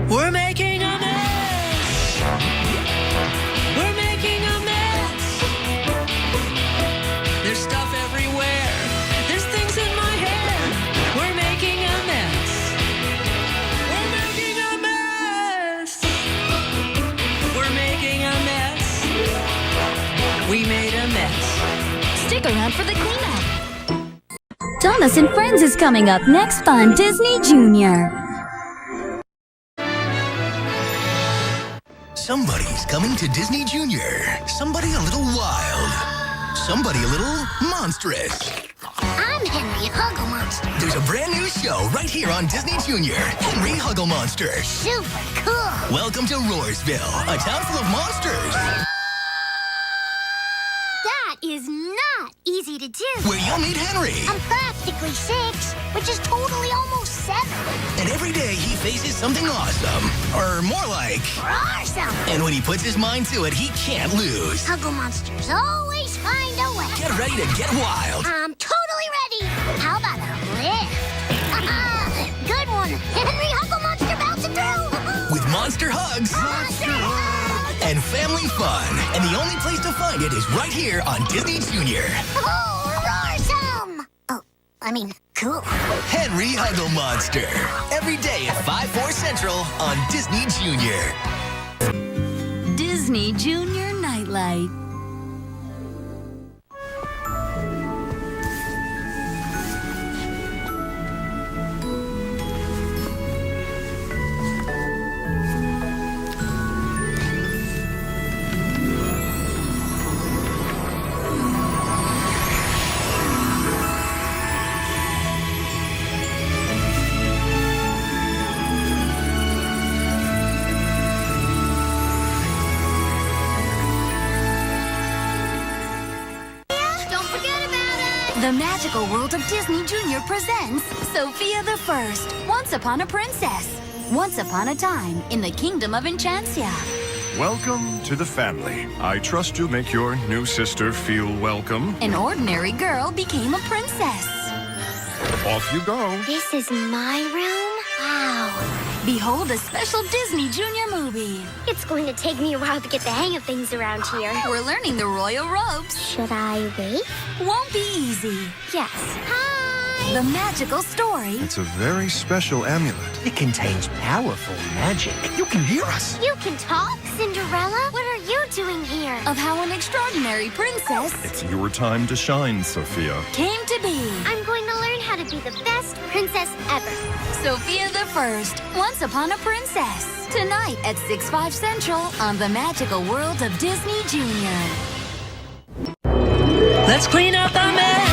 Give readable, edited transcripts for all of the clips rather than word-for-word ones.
We're making a mess. We're making a mess. There's stuff everywhere. There's things in my hair. We're making a mess. We're making a mess. We're making a mess. We made a mess. Stick around for the cleanup. Thomas and Friends is coming up next on Disney Junior. Somebody's coming to Disney Junior. Somebody a little wild. Somebody a little monstrous. I'm Henry Hugglemonster. There's a brand new show right here on Disney Junior. Henry Hugglemonster. Super cool. Welcome to Roarsville, a town full of monsters. That is not easy to do. Where you'll meet Henry. I'm practically 6, which is totally almost 7. And every day he faces something awesome. Or more like... Awesome. And when he puts his mind to it, he can't lose. Hugglemonsters always find a way. Get ready to get wild. I'm totally ready. How about a lift? Good one. Henry Hugglemonster bouncing through. With monster hugs. Monster hugs. And family fun. And the only place to find it is right here on Disney Junior. Oh, awesome. Oh, I mean, cool. Henry Hugglemonster. Every day at 5/4 Central on Disney Junior. Disney Junior Nightlight. The Magical World of Disney Junior presents Sofia the First, Once Upon a Princess. Once upon a time in the Kingdom of Enchantia. Welcome to the family. I trust you make your new sister feel welcome. An ordinary girl became a princess. Off you go. This is my room? Wow. Behold a special Disney Junior movie. It's going to take me a while to get the hang of things around here. We're learning the royal robes. Should I wait? Won't be easy. Yes. Hi! The magical story. It's a very special amulet. It contains powerful magic. You can hear us. You can talk, Cinderella? What are you doing here? Of how an extraordinary princess It's your time to shine, Sophia. came to be. I'm going to learn how to be the best princess ever. Sofia the First, Once Upon a Princess. Tonight at 6/5 Central on the Magical World of Disney Junior. Let's clean up the mess.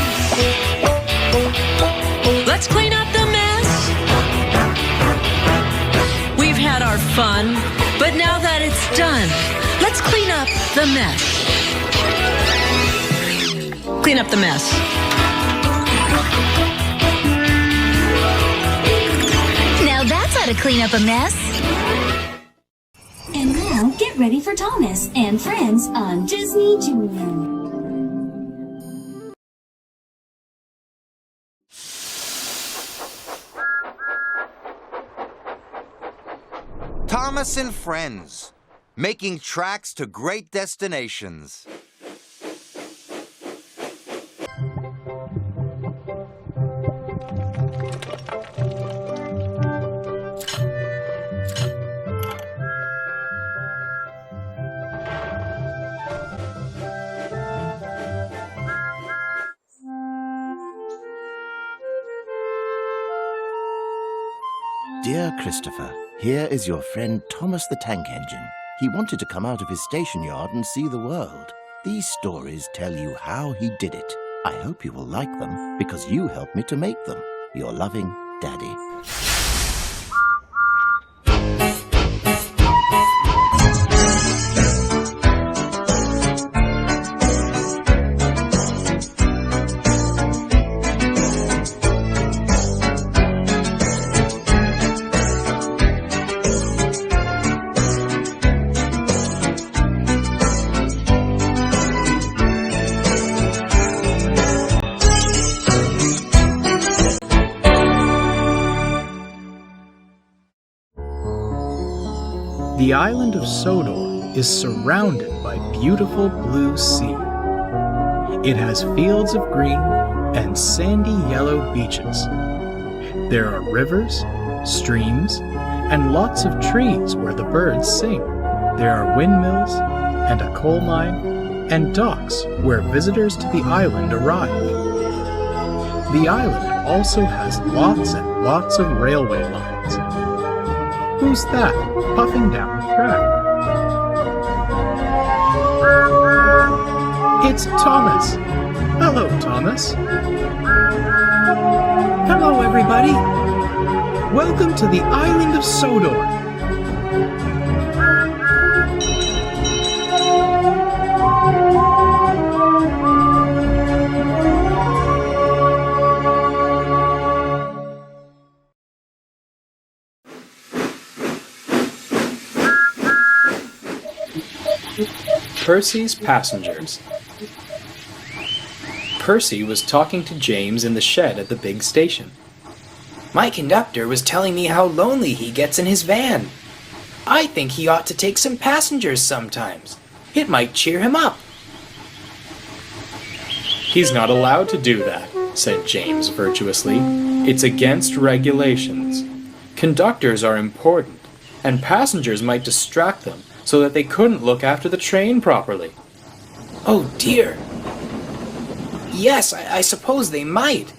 Let's clean up the mess. We've had our fun, but now that it's done, let's clean up the mess. Clean up the mess. Now that's how to clean up a mess. And now get ready for Thomas and Friends on Disney Junior. Thomas and Friends, making tracks to great destinations. Dear Christopher, here is your friend Thomas the Tank Engine. He wanted to come out of his station yard and see the world. These stories tell you how he did it. I hope you will like them because you helped me to make them. Your loving Daddy. The island of Sodor is surrounded by beautiful blue sea. It has fields of green and sandy yellow beaches. There are rivers, streams, and lots of trees where the birds sing. There are windmills and a coal mine and docks where visitors to the island arrive. The island also has lots and lots of railway lines. Who's that puffing down the track? It's Thomas. Hello, Thomas. Hello, everybody. Welcome to the island of Sodor. Percy's passengers. Percy was talking to James in the shed at the big station. My conductor was telling me how lonely he gets in his van. I think he ought to take some passengers sometimes. It might cheer him up. He's not allowed to do that, said James virtuously. It's against regulations. Conductors are important, and passengers might distract them so that they couldn't look after the train properly. Oh dear. Yes, I suppose they might.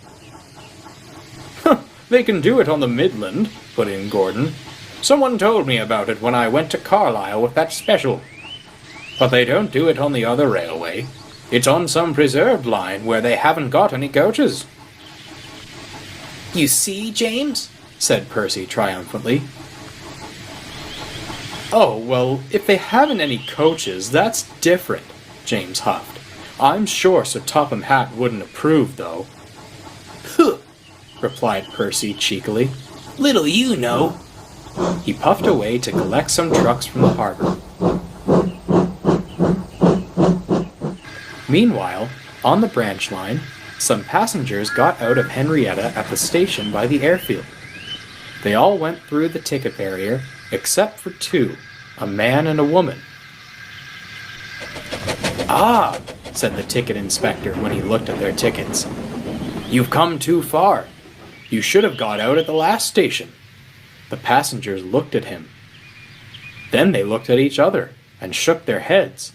They can do it on the Midland, put in Gordon. Someone told me about it when I went to Carlisle with that special. But they don't do it on the other railway. It's on some preserved line where they haven't got any coaches. You see, James? Said Percy triumphantly. Oh, well, if they haven't any coaches, that's different, James huffed. I'm sure Sir Topham Hatt wouldn't approve, though. Huh, replied Percy cheekily. little you know. He puffed away to collect some trucks from the harbor. Meanwhile, on the branch line, some passengers got out of Henrietta at the station by the airfield. They all went through the ticket barrier, except for two, a man and a woman. Ah, said the ticket inspector when he looked at their tickets. You've come too far. You should have got out at the last station. The passengers looked at him. Then they looked at each other and shook their heads.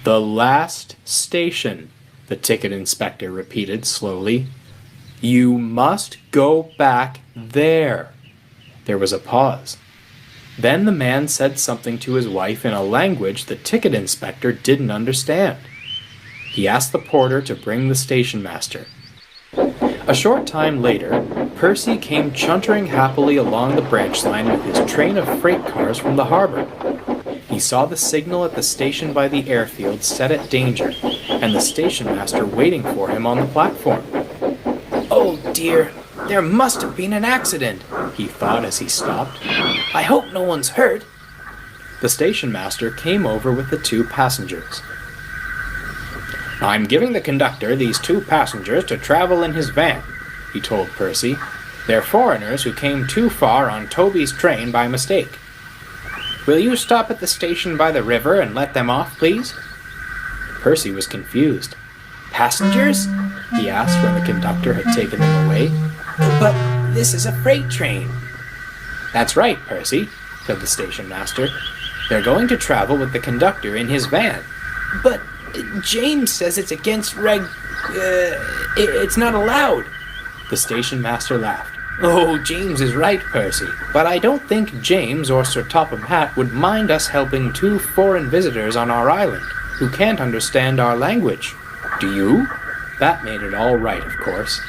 The last station, the ticket inspector repeated slowly. You must go back there. There was a pause. Then the man said something to his wife in a language the ticket inspector didn't understand. He asked the porter to bring the station master. A short time later, Percy came chuntering happily along the branch line with his train of freight cars from the harbor. He saw the signal at the station by the airfield set at danger, and the station master waiting for him on the platform. Oh dear, there must have been an accident, he thought as he stopped. I hope no one's hurt. The station master came over with the two passengers. I'm giving the conductor these two passengers to travel in his van, he told Percy. They're foreigners who came too far on Toby's train by mistake. Will you stop at the station by the river and let them off, please? Percy was confused. Passengers? He asked when the conductor had taken them away. But this is a freight train. That's right, Percy, said the station master. They're going to travel with the conductor in his van. But James says it's against it's not allowed. The station master laughed. Oh, James is right, Percy. But I don't think James or Sir Topham Hatt would mind us helping two foreign visitors on our island who can't understand our language. Do you? That made it all right, of course.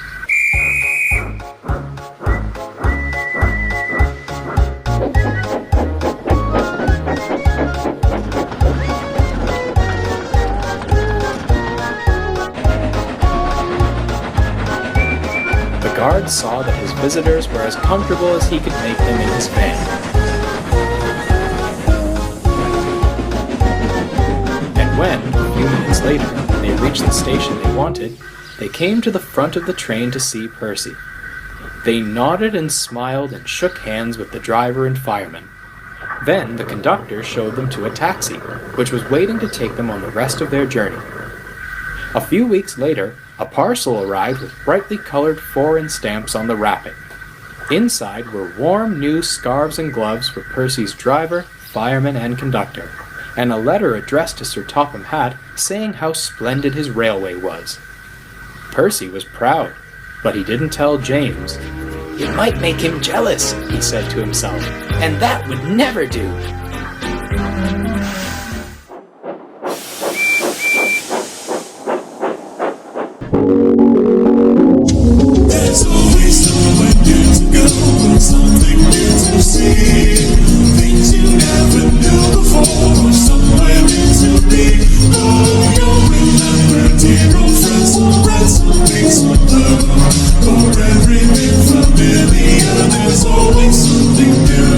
The guard saw that his visitors were as comfortable as he could make them in his van. And when, a few minutes later, they reached the station they wanted, they came to the front of the train to see Percy. They nodded and smiled and shook hands with the driver and fireman. Then the conductor showed them to a taxi, which was waiting to take them on the rest of their journey. A few weeks later, a parcel arrived with brightly colored foreign stamps on the wrapping. Inside were warm new scarves and gloves for Percy's driver, fireman, and conductor, and a letter addressed to Sir Topham Hatt saying how splendid his railway was. Percy was proud, but he didn't tell James. It might make him jealous, he said to himself, and that would never do. There's always somewhere new to go, something new to see, things you never knew before, or somewhere new to be. Oh, you'll remember, dear old friends, some red, some pink, some blue. For everything familiar, there's always something new.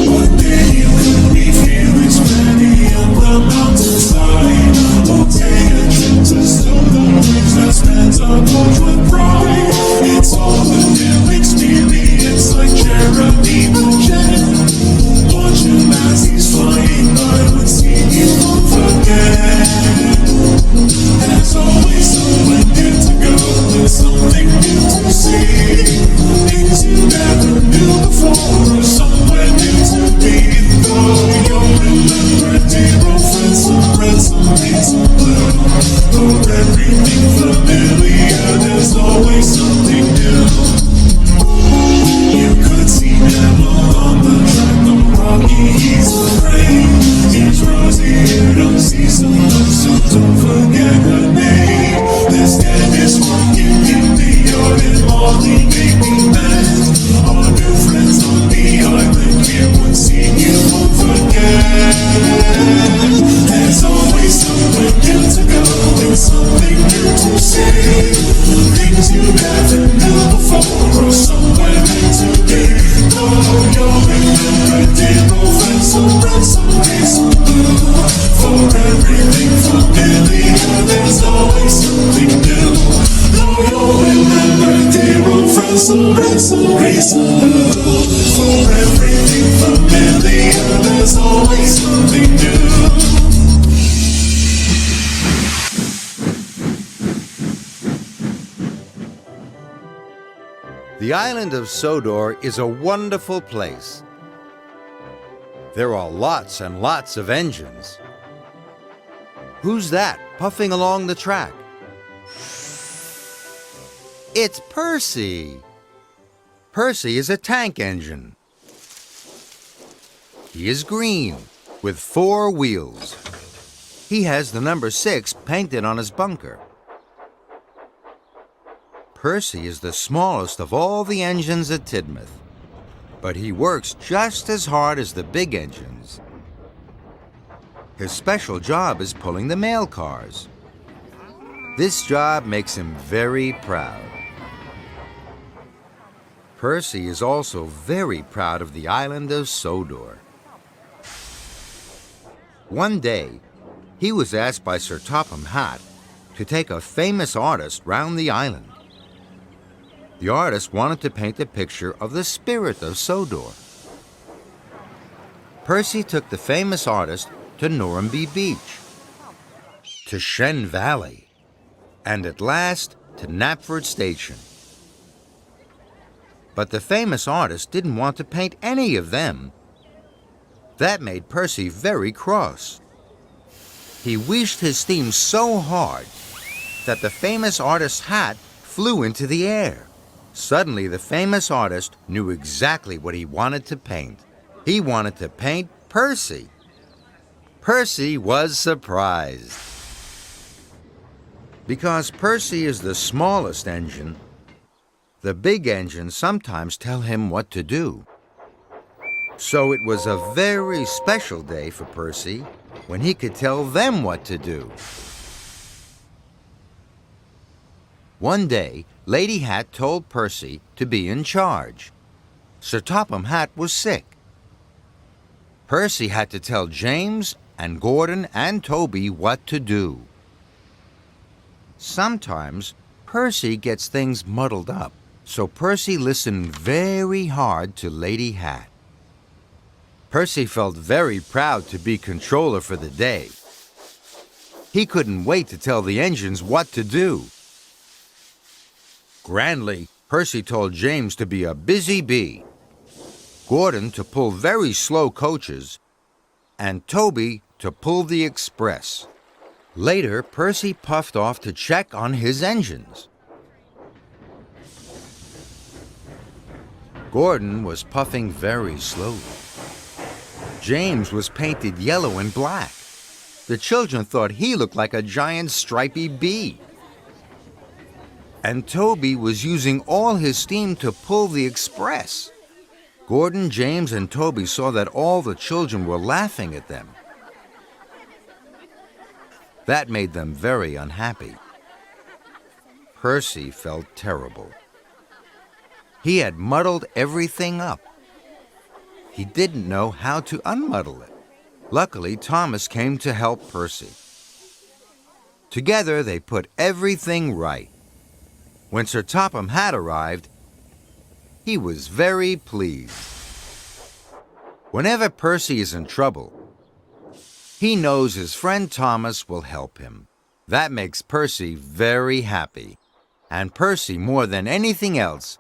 One day you could be feeling spreading up the mountainside, or take a trip to Stone that spans our porch with pride. It's all a new experience, like Jeremy Bridget. Watch him as he's flying by, would see you won't forget. There's always somewhere new to go, there's something new to see, things you never knew before, or somewhere new to be. Though you'll remember, dear old friends, some red, some pink, some blue. For everything familiar, there's always something new. You could see Neville on the track, the Rocky, he's afraid. Here's Rosie, you don't see some love, so don't forget her name. There's Dennis walking in the yard, and Molly made me mad. Our new friends on the island, here one scene you won't forget. There's always somewhere new to go, and something new to see, things you never knew before, or somewhere new to be. Oh, you'll remember, dear old friends, some red, some pink, some blue. For everything familiar, there's always something new. Oh, you'll remember, dear old friends, some red, some green, some blue. For everything familiar, there's always something new. The island of Sodor is a wonderful place. There are lots and lots of engines. Who's that puffing along the track? It's Percy. Percy is a tank engine. He is green with 4 wheels. He has the number 6 painted on his bunker. Percy is the smallest of all the engines at Tidmouth, but he works just as hard as the big engines. His special job is pulling the mail cars. This job makes him very proud. Percy is also very proud of the island of Sodor. One day, he was asked by Sir Topham Hatt to take a famous artist round the island. The artist wanted to paint a picture of the spirit of Sodor. Percy took the famous artist to Norramby Beach, to Shen Valley, and at last to Knapford Station. But the famous artist didn't want to paint any of them. That made Percy very cross. He wished his theme so hard that the famous artist's hat flew into the air. Suddenly, the famous artist knew exactly what he wanted to paint. He wanted to paint Percy. Percy was surprised. Because Percy is the smallest engine, the big engines sometimes tell him what to do. So it was a very special day for Percy when he could tell them what to do. One day, Lady Hatt told Percy to be in charge. Sir Topham Hatt was sick. Percy had to tell James and Gordon and Toby what to do. Sometimes Percy gets things muddled up, so Percy listened very hard to Lady Hatt. Percy felt very proud to be controller for the day. He couldn't wait to tell the engines what to do. Grandly, Percy told James to be a busy bee, Gordon to pull very slow coaches, and Toby to pull the express. Later, Percy puffed off to check on his engines. Gordon was puffing very slowly. James was painted yellow and black. The children thought he looked like a giant stripy bee. And Toby was using all his steam to pull the express. Gordon, James, and Toby saw that all the children were laughing at them. That made them very unhappy. Percy felt terrible. He had muddled everything up. He didn't know how to unmuddle it. Luckily, Thomas came to help Percy. Together, they put everything right. When Sir Topham had arrived, he was very pleased. Whenever Percy is in trouble, he knows his friend Thomas will help him. That makes Percy very happy. And Percy, more than anything else,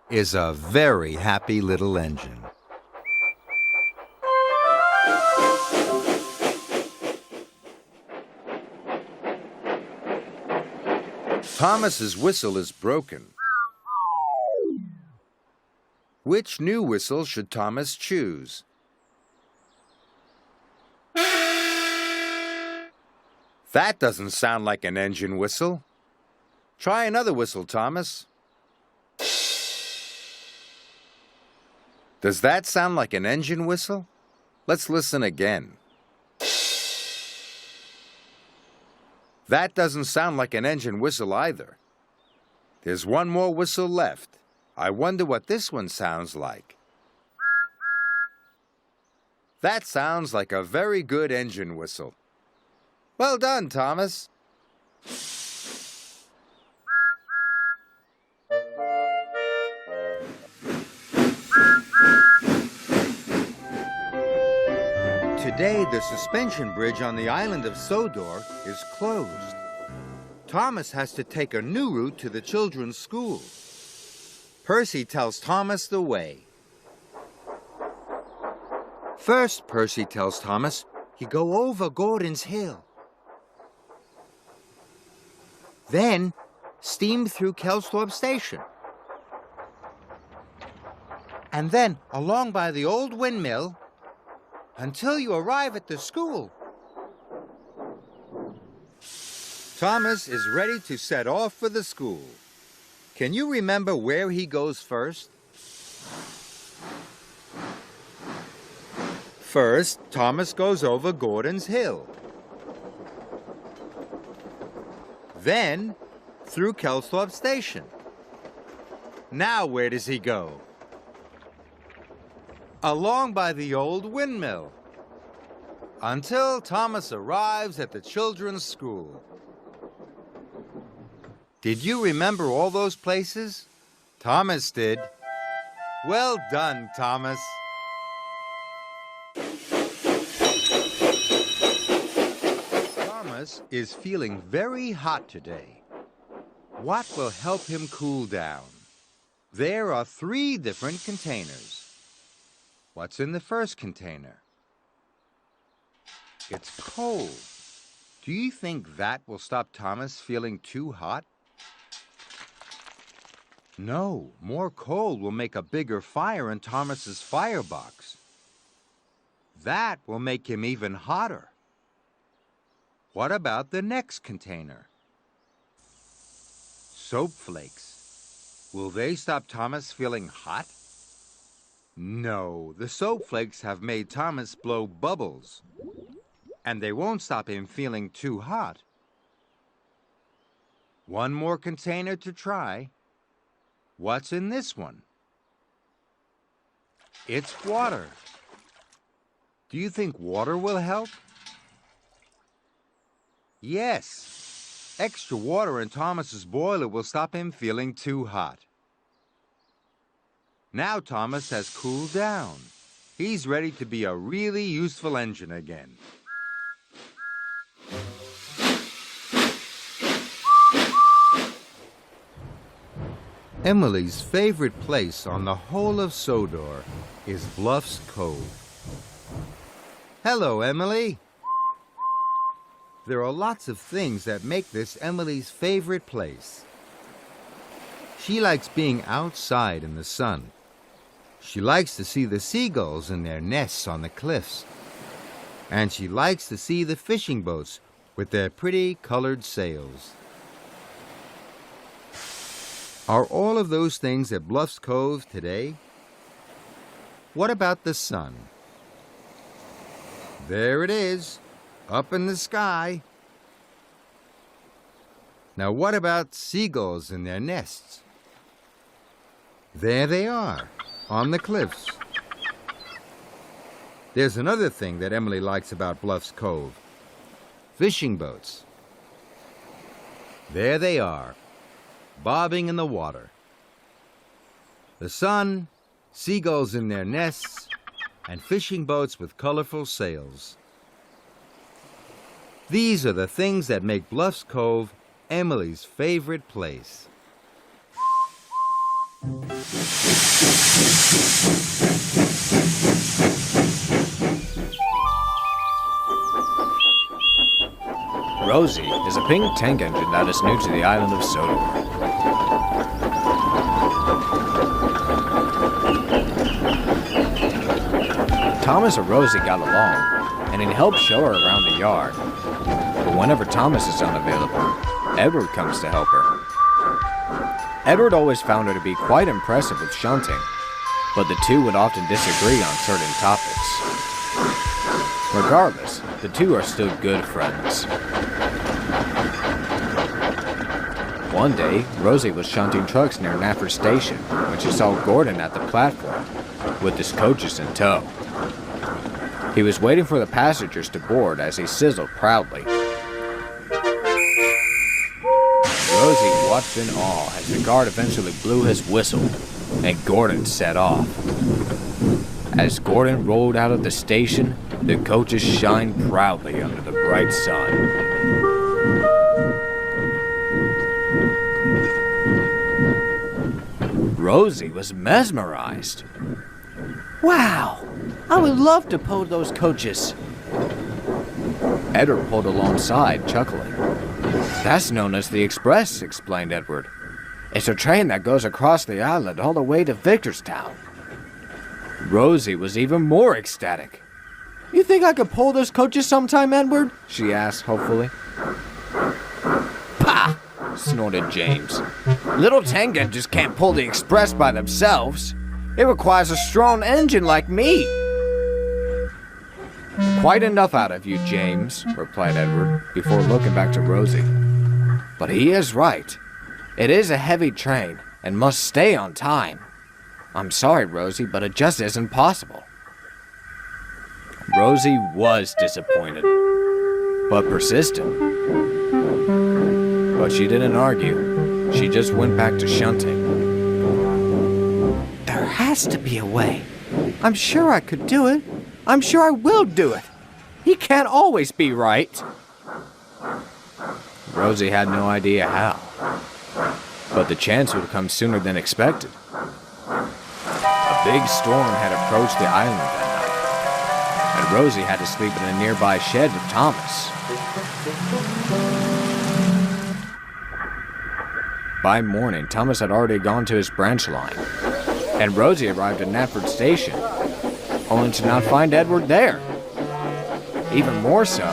is a very happy little engine. Thomas's whistle is broken. Which new whistle should Thomas choose? That doesn't sound like an engine whistle. Try another whistle, Thomas. Does that sound like an engine whistle? Let's listen again. That doesn't sound like an engine whistle either. There's one more whistle left. I wonder what this one sounds like. That sounds like a very good engine whistle. Well done, Thomas. Today, the suspension bridge on the island of Sodor is closed. Thomas has to take a new route to the children's school. Percy tells Thomas the way. First, Percy tells Thomas, you go over Gordon's Hill. Then, steam through Kelsthorpe Station. And then, along by the old windmill, until you arrive at the school. Thomas is ready to set off for the school. Can you remember where he goes first? First, Thomas goes over Gordon's Hill. Then, through Kelsthorpe Station. Now where does he go? Along by the old windmill, until Thomas arrives at the children's school. Did you remember all those places? Thomas did. Well done, Thomas. Thomas is feeling very hot today. What will help him cool down? There are 3 different containers. What's in the first container? It's coal. Do you think that will stop Thomas feeling too hot? No, more coal will make a bigger fire in Thomas's firebox. That will make him even hotter. What about the next container? Soap flakes. Will they stop Thomas feeling hot? No, the soap flakes have made Thomas blow bubbles, and they won't stop him feeling too hot. One more container to try. What's in this one? It's water. Do you think water will help? Yes. Extra water in Thomas's boiler will stop him feeling too hot. Now Thomas has cooled down. He's ready to be a really useful engine again. Emily's favorite place on the whole of Sodor is Bluff's Cove. Hello, Emily. There are lots of things that make this Emily's favorite place. She likes being outside in the sun. She likes to see the seagulls in their nests on the cliffs. And she likes to see the fishing boats with their pretty colored sails. Are all of those things at Bluff's Cove today? What about the sun? There it is, up in the sky. Now what about seagulls in their nests? There they are, on the cliffs. There's another thing that Emily likes about Bluff's Cove. Fishing boats. There they are, bobbing in the water. The sun, seagulls in their nests, and fishing boats with colorful sails. These are the things that make Bluff's Cove Emily's favorite place. Rosie is a pink tank engine that is new to the island of Sodor. Thomas and Rosie got along, and he helped show her around the yard. But whenever Thomas is unavailable, Edward comes to help her. Edward always found her to be quite impressive with shunting, but the two would often disagree on certain topics. Regardless, the two are still good friends. One day, Rosie was shunting trucks near Nafford Station when she saw Gordon at the platform with his coaches in tow. He was waiting for the passengers to board as he sizzled proudly. Rosie watched in awe as the guard eventually blew his whistle and Gordon set off. As Gordon rolled out of the station, the coaches shined proudly under the bright sun. Rosie was mesmerized. Wow! I would love to pull those coaches. Edward pulled alongside, chuckling. That's known as the Express, explained Edward. It's a train that goes across the island all the way to Victorstown. Rosie was even more ecstatic. You think I could pull those coaches sometime, Edward? She asked hopefully. Pah! Snorted James. Little tank engines can't pull the Express by themselves. It requires a strong engine like me. Quite enough out of you, James, replied Edward, before looking back to Rosie. But he is right. It is a heavy train and must stay on time. I'm sorry, Rosie, but it just isn't possible. Rosie was disappointed, but persistent. But she didn't argue. She just went back to shunting. There has to be a way. I'm sure I could do it. I'm sure I will do it. He can't always be right. Rosie had no idea how, but the chance would come sooner than expected. A big storm had approached the island that night, and Rosie had to sleep in a nearby shed with Thomas. By morning, Thomas had already gone to his branch line, and Rosie arrived at Nafford Station, only to not find Edward there. Even more so,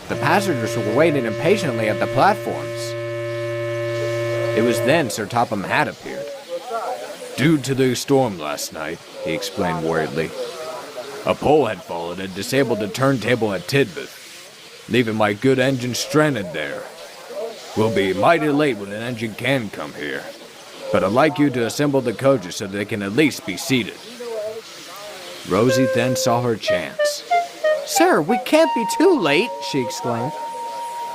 the passengers were waiting impatiently at the platforms. It was then Sir Topham Hatt appeared. Due to the storm last night, he explained worriedly, a pole had fallen and disabled the turntable at Tidmouth, leaving my good engine stranded there. We'll be mighty late when an engine can come here, but I'd like you to assemble the coaches so they can at least be seated. Rosie then saw her chance. Sir, we can't be too late, she exclaimed.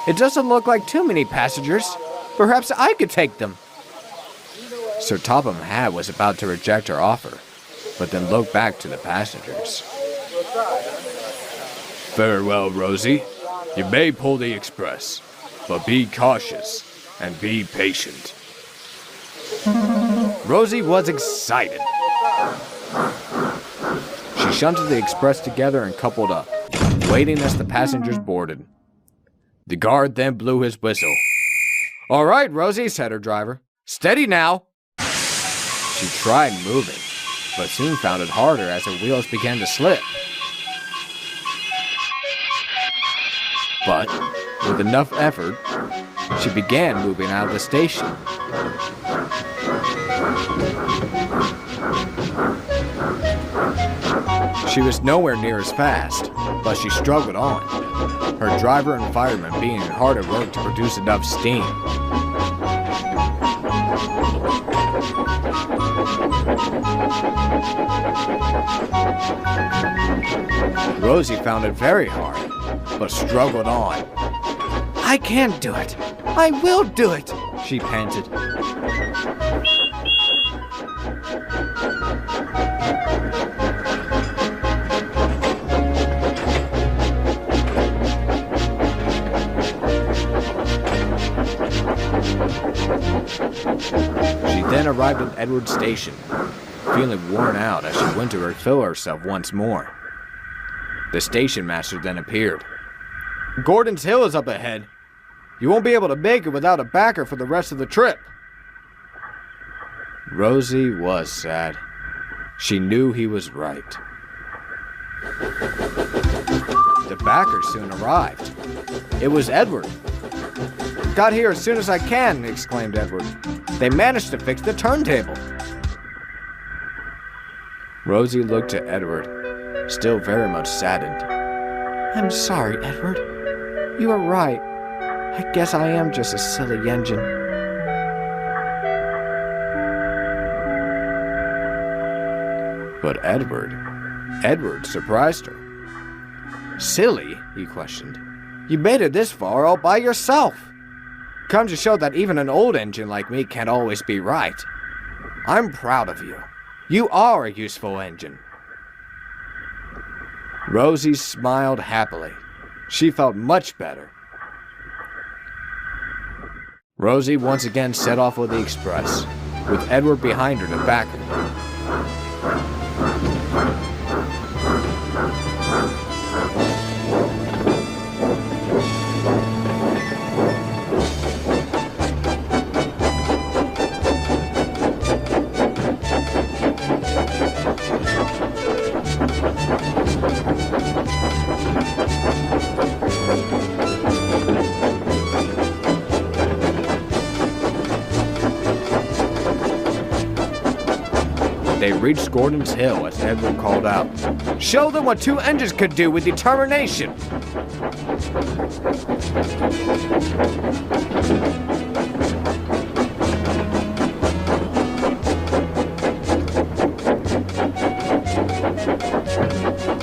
It doesn't look like too many passengers. Perhaps I could take them. Sir Topham Hatt was about to reject her offer, but then looked back to the passengers. Farewell, Rosie. You may pull the express, but be cautious and be patient. Rosie was excited. She shunted the express together and coupled up, waiting as the passengers boarded. The guard then blew his whistle. All right, Rosie, said her driver. Steady now. She tried moving, but soon found it harder as her wheels began to slip. But, with enough effort, she began moving out of the station. She was nowhere near as fast, but she struggled on, her driver and fireman being hard at work to produce enough steam. Rosie found it very hard, but struggled on. I can't do it. I will do it, she panted. She then arrived at Edward's station, feeling worn out as she went to refill herself once more. The station master then appeared. Gordon's Hill is up ahead. You won't be able to make it without a backer for the rest of the trip. Rosie was sad. She knew he was right. The backer soon arrived. It was Edward. Got here as soon as I can, exclaimed Edward. They managed to fix the turntable. Rosie looked at Edward, still very much saddened. I'm sorry, Edward. You are right. I guess I am just a silly engine. But Edward surprised her. Silly? He questioned. You made it this far all by yourself. Comes to show that even an old engine like me can't always be right. I'm proud of you. You are a useful engine. Rosie smiled happily. She felt much better. Rosie once again set off with the express, with Edward behind her to back her. They reached Gordon's Hill as Edward called out, "Show them what two engines could do with determination!"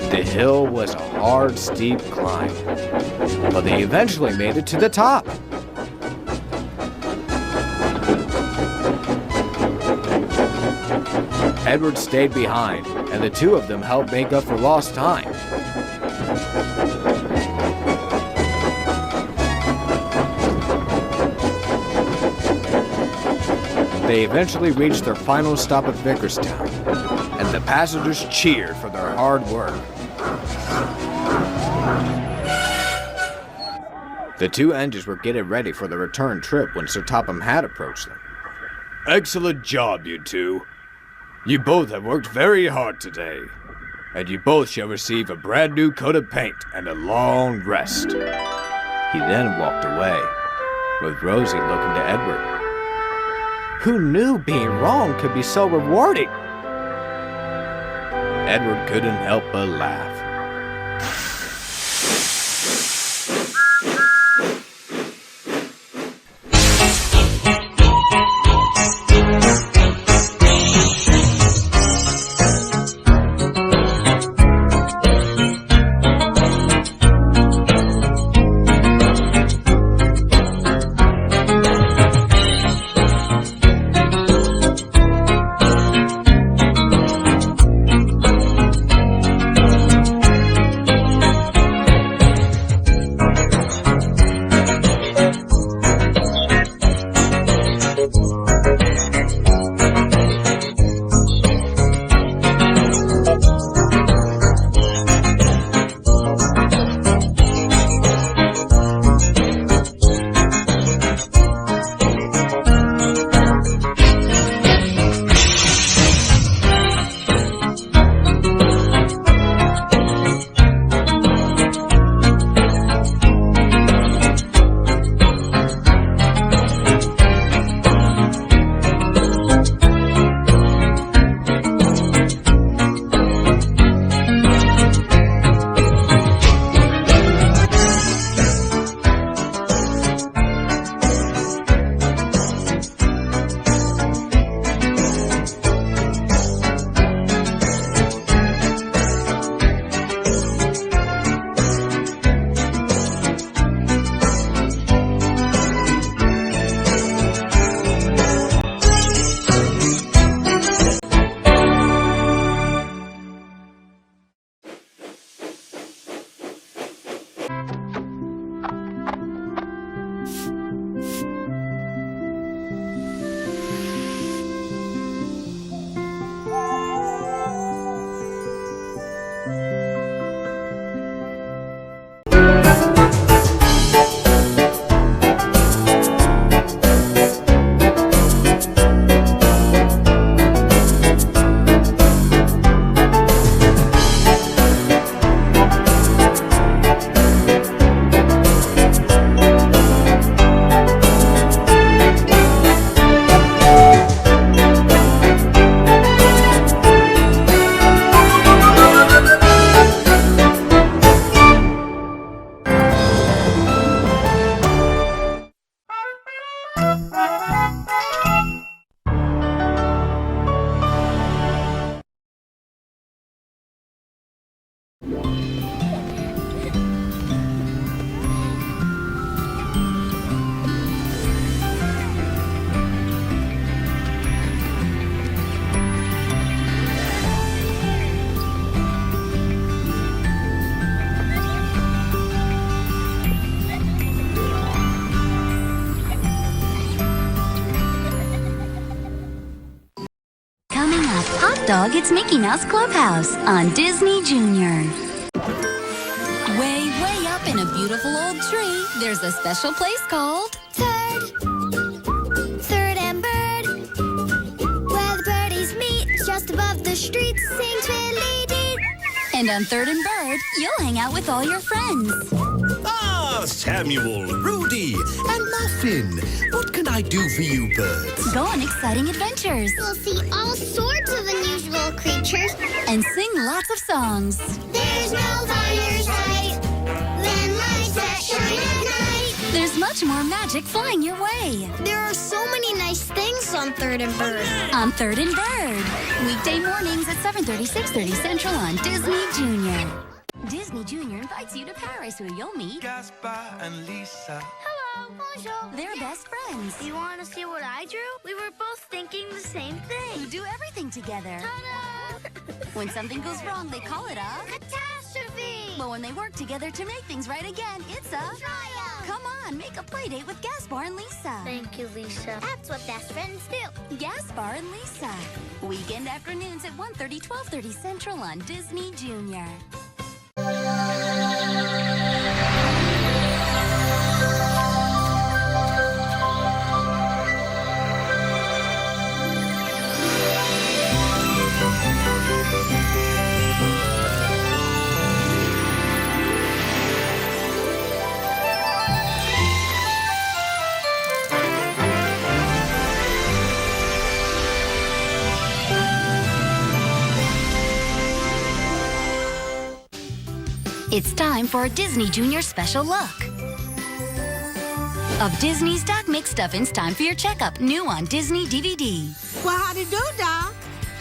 The hill was a hard, steep climb, but they eventually made it to the top. Edward stayed behind, and the two of them helped make up for lost time. They eventually reached their final stop at Vickerstown, and the passengers cheered for their hard work. The two engines were getting ready for the return trip when Sir Topham Hatt approached them. Excellent job, you two. You both have worked very hard today, and you both shall receive a brand new coat of paint and a long rest. He then walked away, with Rosie looking to Edward. Who knew being wrong could be so rewarding? Edward couldn't help but laugh. dog, it's Mickey Mouse Clubhouse on Disney Junior. Way, way up in a beautiful old tree, there's a special place called Third and Bird, where the birdies meet just above the street, sing twiddly-dee. And on Third and Bird, you'll hang out with all your friends. Ah, Samuel, Rudy, and Muffin. What can I do for you birds? Go on exciting adventures We'll see all sorts of unusual creatures. and sing lots of songs. There's no finer sight than lights that shine at night. There's much more magic flying your way There are so many nice things on Third and Bird. on Third and Bird. Weekday mornings at 7:30, 6:30 Central on Disney Junior. Disney Junior invites you to Paris where you'll meet Gaspard and Lisa. Hello, bonjour. their best friends You want to see what I drew? We were both thinking the same who thing. do everything together. Ta-da! When something goes wrong, they call it a... Catastrophe! But when they work together to make things right again, it's a... Triumph! Come on, make a play date with Gaspard and Lisa. Thank you, Lisa. That's what best friends do. Gaspard and Lisa. Weekend afternoons at 1:30, 12:30 Central on Disney Junior. It's time for a Disney Junior special look of Disney's Doc McStuffins. Time for your checkup, new on Disney DVD. Well, how do you do, Doc?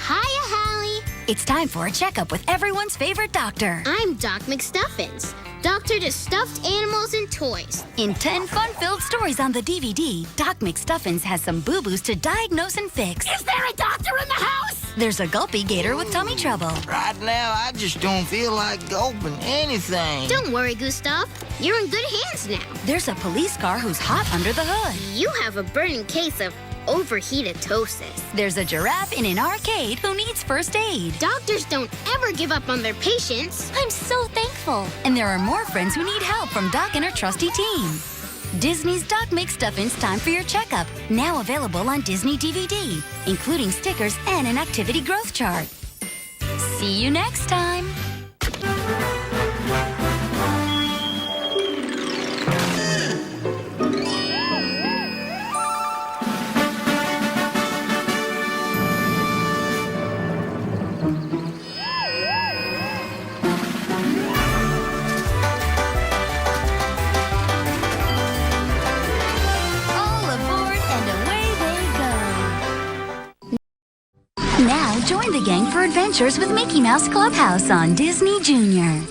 Hiya, Hallie. It's time for a checkup with everyone's favorite doctor. I'm Doc McStuffins, doctor to stuffed animals and toys. In 10 fun-filled stories on the DVD, Doc McStuffins has some boo-boos to diagnose and fix. Is there a doctor in the house? There's a gulpy gator with tummy trouble. Right now, I just don't feel like gulping anything. Don't worry, Gustav. You're in good hands now. There's a police car who's hot under the hood. You have a burning case of overheatatosis. There's a giraffe in an arcade who needs first aid. Doctors don't ever give up on their patients. I'm so thankful. And there are more friends who need help from Doc and her trusty team. Disney's Doc McStuffins Time for Your Checkup, now available on Disney DVD, including stickers and an activity growth chart. See you next time. Now join the gang for adventures with Mickey Mouse Clubhouse on Disney Junior.